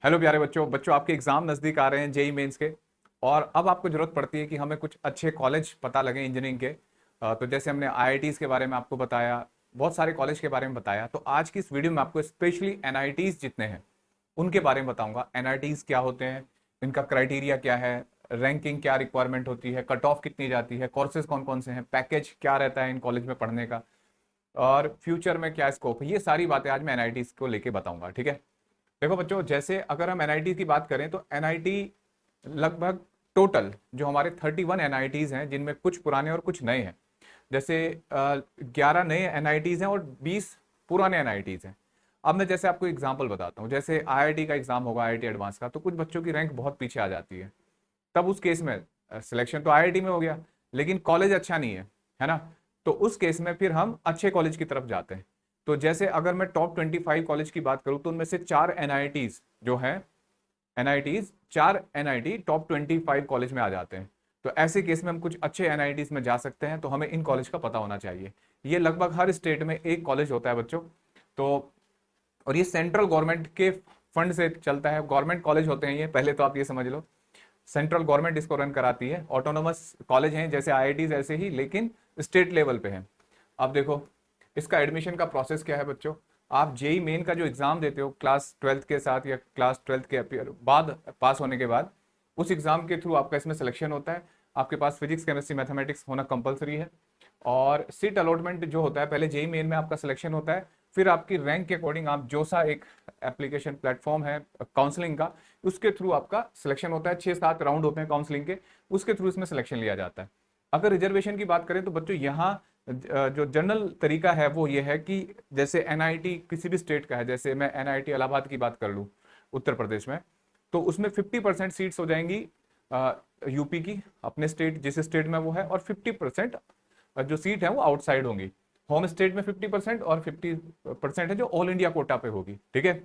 Hello प्यारे बच्चों बच्चों आपके एग्जाम नज़दीक आ रहे हैं जेई मेंस के। और अब आपको जरूरत पड़ती है कि हमें कुछ अच्छे कॉलेज पता लगे इंजीनियरिंग के। तो जैसे हमने आईआईटीज के बारे में आपको बताया, बहुत सारे कॉलेज के बारे में बताया, तो आज की इस वीडियो में आपको स्पेशली एनआईटीज जितने हैं उनके बारे में बताऊंगा। एनआईटीज क्या होते हैं, इनका क्राइटेरिया क्या है, रैंकिंग क्या रिक्वायरमेंट होती है, कट ऑफ कितनी जाती है, कोर्सेज कौन कौन से हैं, पैकेज क्या रहता है इन कॉलेज में पढ़ने का, और फ्यूचर में क्या स्कोप है। ये सारी बातें आज मैं एनआईटीज को लेके बताऊंगा। ठीक है। देखो बच्चों, जैसे अगर हम एनआईटी की बात करें तो एनआईटी लगभग टोटल जो हमारे 31 एनआईटीज हैं, जिनमें कुछ पुराने और कुछ नए हैं। जैसे 11 नए एनआईटीज हैं और 20 पुराने एनआईटीज हैं। अब मैं जैसे आपको एग्जांपल बताता हूँ, जैसे आईआईटी का एग्जाम होगा, आईआईटी एडवांस का, तो कुछ बच्चों की रैंक बहुत पीछे आ जाती है। तब उस केस में सिलेक्शन तो आईआईटी में हो गया, लेकिन कॉलेज अच्छा नहीं है ना। तो उस केस में फिर हम अच्छे कॉलेज की तरफ जाते हैं। तो जैसे अगर मैं टॉप 25 कॉलेज की बात करूं तो उनमें से 4 एनआईटीज जो है, एनआईटीज 4 एनआईटी टॉप 25 कॉलेज में आ जाते हैं। तो ऐसे केस में हम कुछ अच्छे एनआईटीज में जा सकते हैं, तो हमें इन कॉलेज का पता होना चाहिए। ये लगभग हर स्टेट में एक कॉलेज होता है बच्चों। तो और ये सेंट्रल गवर्नमेंट के फंड से चलता है, गवर्नमेंट कॉलेज होते हैं ये, पहले तो आप ये समझ लो। सेंट्रल गवर्नमेंट इसको रन कराती है। ऑटोनोमस कॉलेज हैं जैसे आईआईटीज ऐसे ही, लेकिन स्टेट लेवल पे हैं। अब देखो, इसका एडमिशन का प्रोसेस क्या है बच्चों। आप जेई मेन का जो एग्जाम देते हो क्लास 12th के साथ, या क्लास 12th के अपीयर बाद पास होने के बाद, उस एग्जाम के थ्रू आपका इसमें सिलेक्शन होता है। आपके पास फिजिक्स केमिस्ट्री मैथमेटिक्स होना कंपलसरी है। और सीट अलॉटमेंट जो होता है, पहले जेई मेन में आपका सिलेक्शन होता है, फिर आपकी रैंक के अकॉर्डिंग आप जोसा एक एप्लीकेशन प्लेटफॉर्म है काउंसलिंग का, उसके थ्रू आपका सिलेक्शन होता है। 6-7 राउंड होते हैं काउंसलिंग के, उसके थ्रू इसमें सिलेक्शन लिया जाता है। अगर रिजर्वेशन की बात करें तो बच्चों यहाँ जो जनरल तरीका है वो ये है कि जैसे एनआईटी किसी भी स्टेट का है, जैसे मैं एनआईटी इलाहाबाद की बात कर लूँ उत्तर प्रदेश में, तो उसमें 50% सीट्स हो जाएंगी यूपी की, अपने स्टेट जिस स्टेट में वो है, और 50% जो सीट है वो आउटसाइड होंगी। होम स्टेट में 50% और 50% है जो ऑल इंडिया कोटा पे होगी। ठीक है।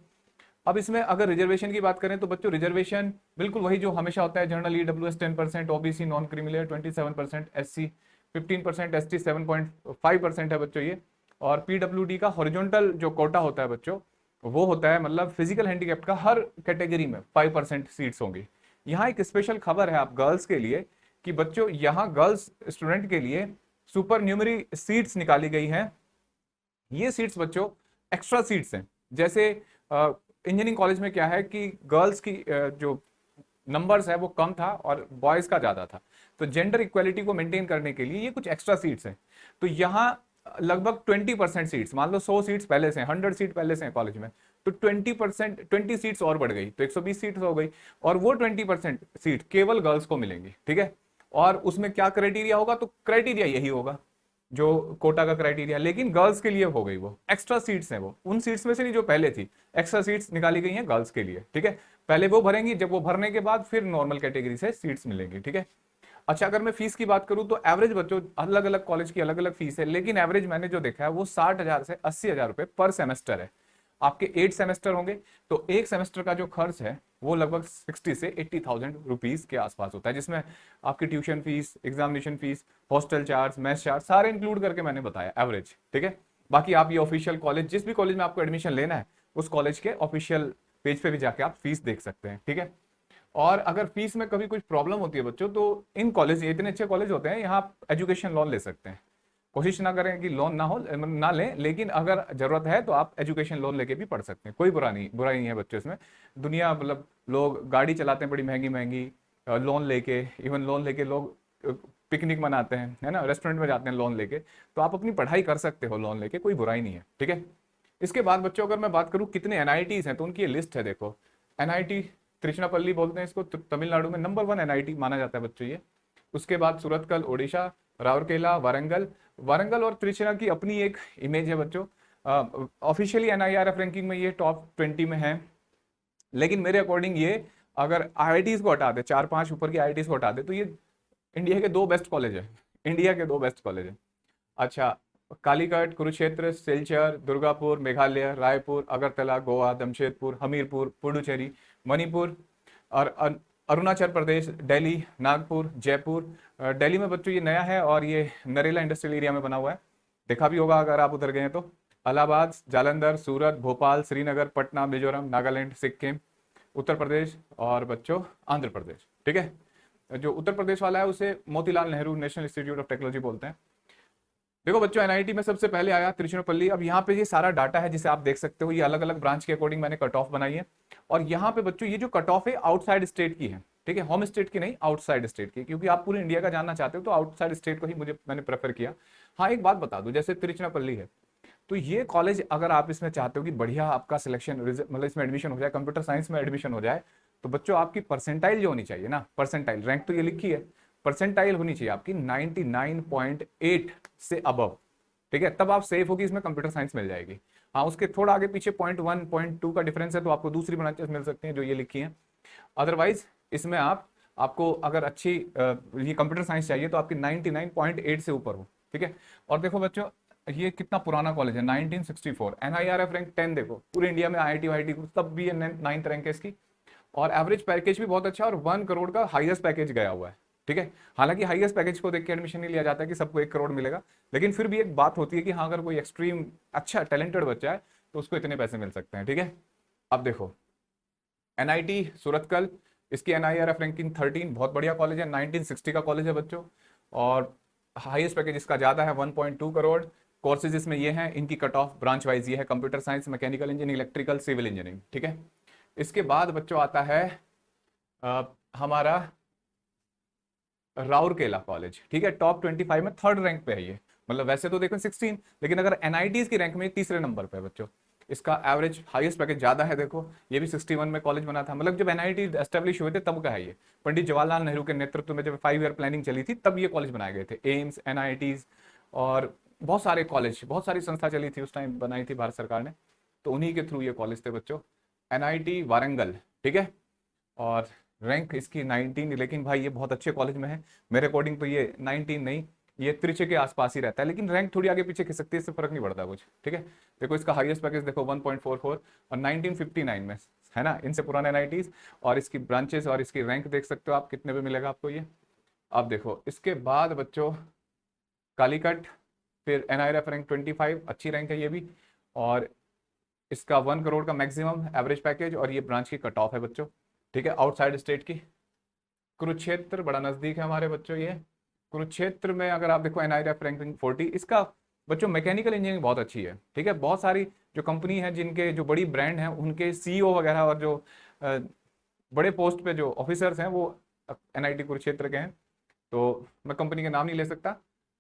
अब इसमें अगर रिजर्वेशन की बात करें तो बच्चों रिजर्वेशन बिल्कुल वही जो हमेशा होता है। General EWS 10%, OBC non creamy layer 27%, SC 15%, ST 7.5% है बच्चों ये। और पीडब्ल्यूडी का हॉरिजॉन्टल जो कोटा होता है बच्चों, वो होता है मतलब फिजिकल हैंडीकैप्ट का हर कैटेगरी में 5% सीट्स होंगी। यहाँ एक स्पेशल खबर है आप गर्ल्स के लिए कि बच्चों यहाँ गर्ल्स स्टूडेंट के लिए सुपर न्यूमरी सीट्स निकाली गई हैं। ये सीट्स बच्चों एक्स्ट्रा सीट्स हैं। जैसे इंजीनियरिंग कॉलेज में क्या है कि गर्ल्स की जो नंबर्स है वो कम था और बॉयज का ज्यादा था। तो जेंडर इक्वेलिटी को मेंटेन करने के लिए ये कुछ एक्स्ट्रा सीट्स हैं। तो यहाँ लगभग 20% सीट्स, मान लो 100 सीट्स पहले से 100 सीट पहले से कॉलेज में, तो 20% 20 सीट्स और बढ़ गई, तो 120 सीट्स हो गई। और वो 20% सीट केवल गर्ल्स को मिलेंगी। ठीक है। और उसमें क्या क्राइटेरिया होगा, तो क्राइटेरिया यही होगा जो कोटा का क्राइटेरिया, लेकिन गर्ल्स के लिए हो गई, वो एक्स्ट्रा सीट्स हैं, वो उन सीट्स में से नहीं जो पहले थी, एक्स्ट्रा सीट्स निकाली गई हैं गर्ल्स के लिए। ठीक है। पहले वो भरेंगी, जब वो भरने के बाद फिर नॉर्मल कैटेगरी से सीट्स मिलेंगी। ठीक है। अच्छा, अगर मैं फीस की बात करूं तो एवरेज बच्चों अलग अलग कॉलेज की अलग अलग फीस है, लेकिन एवरेज मैंने जो देखा है वो 60,000 से 80,000 रुपए पर सेमेस्टर है। आपके 8 सेमेस्टर होंगे, तो एक सेमेस्टर का जो खर्च है वो लगभग 60 से 80,000 रुपीज के आसपास होता है, जिसमें आपकी tuition fees, examination fees, hostel charge, mess charge सारे इंक्लूड करके मैंने बताया एवरेज। ठीक है। बाकी आप ये ऑफिशियल कॉलेज, जिस भी कॉलेज में आपको एडमिशन लेना है, उस कॉलेज के ऑफिशियल पेज पे भी जाके आप फीस देख सकते हैं। ठीक है। और अगर फीस में कभी कुछ प्रॉब्लम होती है बच्चों, तो इन कॉलेज, ये इतने अच्छे कॉलेज होते हैं, यहाँ आप एजुकेशन लोन ले सकते हैं। कोशिश ना करें कि लोन ना हो, ना लें, लेकिन अगर जरूरत है तो आप एजुकेशन लोन लेके भी पढ़ सकते हैं। कोई बुराई नहीं है बच्चों इसमें। दुनिया मतलब लोग गाड़ी चलाते हैं बड़ी महंगी महंगी लोन लेके, इवन लोन लेके लोग पिकनिक मनाते हैं, है ना, रेस्टोरेंट में जाते हैं लोन लेके। तो आप अपनी पढ़ाई कर सकते हो लोन लेके, कोई बुराई नहीं है। ठीक है। इसके बाद बच्चों अगर मैं बात करूं कितने एनआईटीज हैं, तो उनकी ये लिस्ट है देखो। एनआईटी त्रिचनापल्ली बोलते हैं इसको, तमिलनाडु में नंबर 1 एनआईटी माना जाता है बच्चों ये। उसके बाद सूरतकल ओडिशा, राउरकेला, वारंगल। वारंगल और त्रिचना की अपनी एक इमेज है बच्चों। ऑफिशियली एनआईआरएफ रैंकिंग में ये टॉप 20 में है, लेकिन मेरे अकॉर्डिंग ये, अगर आईआईटीज को हटा दे, 4-5 ऊपर की आईआईटीज को हटा दे, तो ये इंडिया के 2 बेस्ट कॉलेज है। इंडिया के 2 बेस्ट कॉलेज है। अच्छा, कालीकट, कुरुक्षेत्र, सिलचर, दुर्गापुर, मेघालय, रायपुर, अगरतला, गोवा, जमशेदपुर, हमीरपुर, पुडुचेरी, मणिपुर, और अरुणाचल प्रदेश, दिल्ली, नागपुर, जयपुर। दिल्ली में बच्चों ये नया है और ये नरेला इंडस्ट्रियल एरिया में बना हुआ है, देखा भी होगा अगर आप उधर गए हैं तो। इलाहाबाद, जालंधर, सूरत, भोपाल, श्रीनगर, पटना, मिजोरम, नागालैंड, सिक्किम, उत्तर प्रदेश और बच्चों आंध्र प्रदेश। ठीक है, जो उत्तर प्रदेश वाला है उसे Motilal Nehru national institute of technology बोलते हैं। देखो बच्चों, एनआईटी में सबसे पहले आया तिरुचिरापल्ली। अब यहाँ पे ये सारा डाटा है जिसे आप देख सकते हो, ये अलग अलग ब्रांच के अकॉर्डिंग मैंने कट ऑफ बनाई है। और यहाँ पे बच्चों ये जो कट ऑफ है आउटसाइड स्टेट की है, ठीक है, होम स्टेट की नहीं, आउटसाइड स्टेट की, क्योंकि आप पूरे इंडिया का जानना चाहते हो तो आउटसाइड स्टेट को ही मैंने प्रेफर किया। हाँ, एक बात बता दूं, जैसे तिरुचिरापल्ली है तो ये कॉलेज अगर आप इसमें चाहते हो कि बढ़िया आपका सिलेक्शन मतलब इसमें एडमिशन हो जाए, कंप्यूटर साइंस में एडमिशन हो जाए, तो बच्चों आपकी परसेंटाइल जो होनी चाहिए ना, परसेंटाइल रैंक तो ये लिखी है, परसेंटाइल होनी चाहिए आपकी 99.8 से अबव। ठीक है, तब आप सेफ होगी, इसमें कंप्यूटर साइंस मिल जाएगी। हाँ, उसके थोड़ा आगे पीछे 0.1 0.2 का डिफरेंस है तो आपको दूसरी ब्रांचेस मिल सकती हैं जो ये लिखी हैं। अदरवाइज इसमें आपको अगर अच्छी ये कंप्यूटर साइंस चाहिए तो आपकी 99.8 से ऊपर हो। ठीक है, और देखो बच्चों ये कितना पुराना कॉलेज है, 1964, एनआईआरएफ रैंक 10, देखो पूरे इंडिया में आईआईटी वाईटी तब भी 9th रैंक है इसकी। और एवरेज पैकेज भी बहुत अच्छा है और 1 करोड़ का हाईएस्ट पैकेज गया हुआ है। ठीक है, हालांकि हाईएस्ट पैकेज को देख के एडमिशन नहीं लिया जाता है कि सबको 1 करोड़ मिलेगा, लेकिन फिर भी एक बात होती है कि हाँ अगर कोई एक्सट्रीम अच्छा टैलेंटेड बच्चा है तो उसको इतने पैसे मिल सकते हैं। ठीक है, अब देखो एनआईटी सूरतकल, इसकी एनआईआरएफ रैंकिंग 13, बहुत बढ़िया कॉलेज है, 1960 का कॉलेज है बच्चों। और हाईएस्ट पैकेज इसका ज़्यादा है, 1.2 करोड़। कोर्सेज इसमें ये हैं, इनकी कट ऑफ ब्रांच वाइज ये है, computer science, mechanical engineering, electrical, civil engineering. ठीक है, इसके बाद बच्चों आता है हमारा राउरकेला कॉलेज। ठीक है, टॉप 25 में 3rd रैंक पे है ये, मतलब वैसे तो देखो 16, लेकिन अगर एनआईटीज की रैंक में तीसरे नंबर पे है बच्चों। इसका एवरेज हाईएस्ट पैकेज ज्यादा है, देखो ये भी 61 में कॉलेज बना था, मतलब जब एनआईटी एस्टेब्लिश हुए थे तब का है ये। पंडित जवाहरलाल नेहरू के नेतृत्व में जब 5 ईयर प्लानिंग चली थी तब ये कॉलेज बनाए गए थे, एम्स, एनआईटीज और बहुत सारे कॉलेज, बहुत सारी संस्था चली थी उस टाइम, बनाई थी भारत सरकार ने, तो उन्हीं के थ्रू ये कॉलेज थे बच्चों। एनआईटी वारंगल, ठीक है, और रैंक इसकी 19, लेकिन भाई ये बहुत अच्छे कॉलेज में है, मेरे अकॉर्डिंग तो ये 19 नहीं, ये त्रिचे के आसपास ही रहता है, लेकिन रैंक थोड़ी आगे पीछे खिसकती है, इससे फर्क नहीं पड़ता कुछ। ठीक है, देखो इसका हाईएस्ट पैकेज देखो 1.44 और 1959 में है ना, इनसे पुराने एनआईटीज, और इसकी ब्रांचेस और इसकी रैंक देख सकते हो आप कितने पे मिलेगा आपको ये। अब देखो इसके बाद बच्चों कालीकट, फिर एनआईआरएफ रैंक 25, अच्छी रैंक है ये भी, और इसका 1 करोड़ का मैक्सिमम एवरेज पैकेज, और ये ब्रांच की कट ऑफ है बच्चों। ठीक है, आउटसाइड स्टेट की। कुरुक्षेत्र बड़ा नजदीक है हमारे बच्चों ये, कुरुक्षेत्र में अगर आप देखो एनआईआरएफ रैंकिंग 40, इसका बच्चों मैकेनिकल इंजीनियरिंग बहुत अच्छी है। ठीक है, बहुत सारी जो कंपनी है जिनके जो बड़ी ब्रांड हैं उनके सीईओ वगैरह और जो बड़े पोस्ट पे जो ऑफिसर्स हैं वो एनआईटी कुरुक्षेत्र के हैं, तो मैं कंपनी का नाम नहीं ले सकता,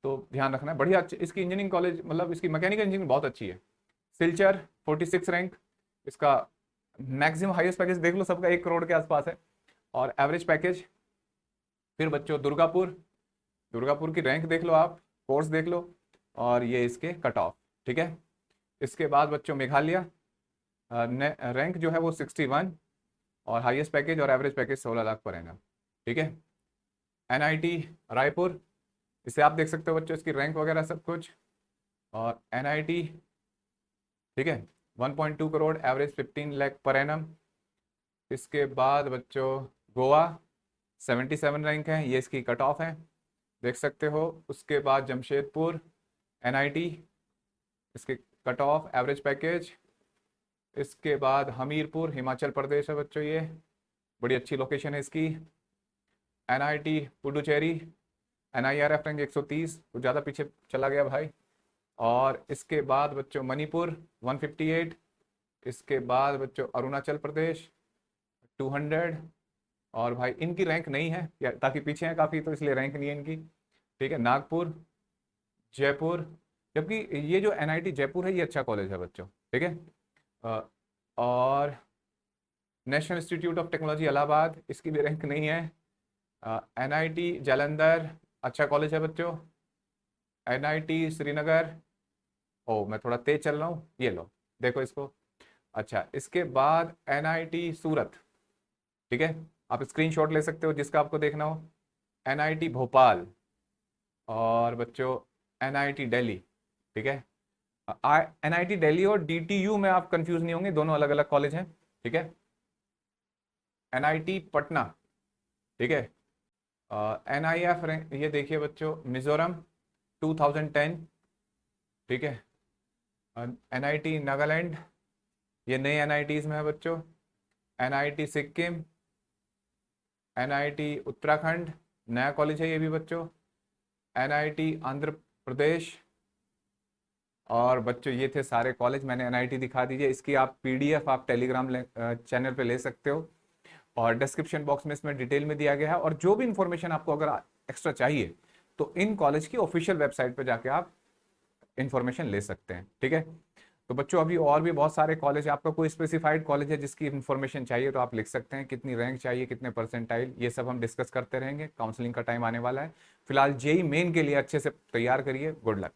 तो ध्यान रखना है। बढ़िया इसकी इंजीनियरिंग कॉलेज, मतलब इसकी मैकेनिकल इंजीनियरिंग बहुत अच्छी है। सिलचर 46 रैंक, इसका मैक्सिमम हाईएस्ट पैकेज देख लो सबका 1 करोड़ के आसपास है, और एवरेज पैकेज। फिर बच्चों दुर्गापुर, दुर्गापुर की रैंक देख लो आप, कोर्स देख लो, और ये इसके कट ऑफ। ठीक है, इसके बाद बच्चों मेघालय, रैंक जो है वो 61, और हाईएस्ट पैकेज और average package 16 lakh per annum. ठीक है, एनआईटी रायपुर, इसे आप देख सकते हो बच्चों, इसकी रैंक वगैरह सब कुछ, और एनआईटी, ठीक है, 1.2 crore, average 15 lakh per annum. इसके बाद बच्चों गोवा 77 रैंक है, ये इसकी कट ऑफ है, देख सकते हो। उसके बाद जमशेदपुर एनआईटी, इसके कट ऑफ एवरेज पैकेज। इसके बाद हमीरपुर हिमाचल प्रदेश है बच्चों, ये बड़ी अच्छी लोकेशन है इसकी। एनआईटी पुडुचेरी, एनआईआरएफ रैंक 130, तो ज़्यादा पीछे चला गया भाई। और इसके बाद बच्चों मणिपुर 158, इसके बाद बच्चों अरुणाचल प्रदेश 200, और भाई इनकी रैंक नहीं है ताकि पीछे है काफ़ी, तो इसलिए रैंक नहीं है इनकी। ठीक है, नागपुर, जयपुर, जबकि ये जो एनआईटी जयपुर है ये अच्छा कॉलेज है बच्चों। ठीक है, और national institute of technology Allahabad, इसकी भी रैंक नहीं है। एनआईटी जालंधर, अच्छा कॉलेज है बच्चों। एनआईटी श्रीनगर, ओ मैं थोड़ा तेज चल रहा हूँ, ये लो देखो इसको। अच्छा, इसके बाद एनआईटी सूरत, ठीक है, आप स्क्रीनशॉट ले सकते हो जिसका आपको देखना हो। एनआईटी भोपाल, और बच्चों एनआईटी दिल्ली। ठीक है, एनआईटी दिल्ली और डीटीयू में आप कंफ्यूज नहीं होंगे, दोनों अलग अलग कॉलेज हैं। ठीक है, एनआईटी पटना, ठीक है, एनआईएफ ये देखिए बच्चों मिजोरम 2010, ठीक है। एनआईटी नागालैंड, ये नए एनआईटीज में है बच्चों। एनआईटी सिक्किम, एनआईटी उत्तराखंड, नया कॉलेज है ये भी बच्चों, एनआईटी आंध्र प्रदेश। और बच्चों ये थे सारे कॉलेज, मैंने एनआईटी दिखा दीजिए, इसकी आप पीडीएफ आप टेलीग्राम चैनल पे ले सकते हो, और डिस्क्रिप्शन बॉक्स में इसमें डिटेल में दिया गया है। और जो भी इंफॉर्मेशन आपको अगर एक्स्ट्रा चाहिए तो इन कॉलेज की ऑफिशियल वेबसाइट पे जाके आप इंफॉर्मेशन ले सकते हैं, ठीक है। तो बच्चों अभी और भी बहुत सारे कॉलेज है, आपका कोई स्पेसिफाइड कॉलेज है जिसकी इंफॉर्मेशन चाहिए तो आप लिख सकते हैं, कितनी रैंक चाहिए, कितने परसेंटाइल, ये सब हम डिस्कस करते रहेंगे, काउंसलिंग का टाइम आने वाला है। फिलहाल जेई मेन के लिए अच्छे से तैयार करिए, गुड लक।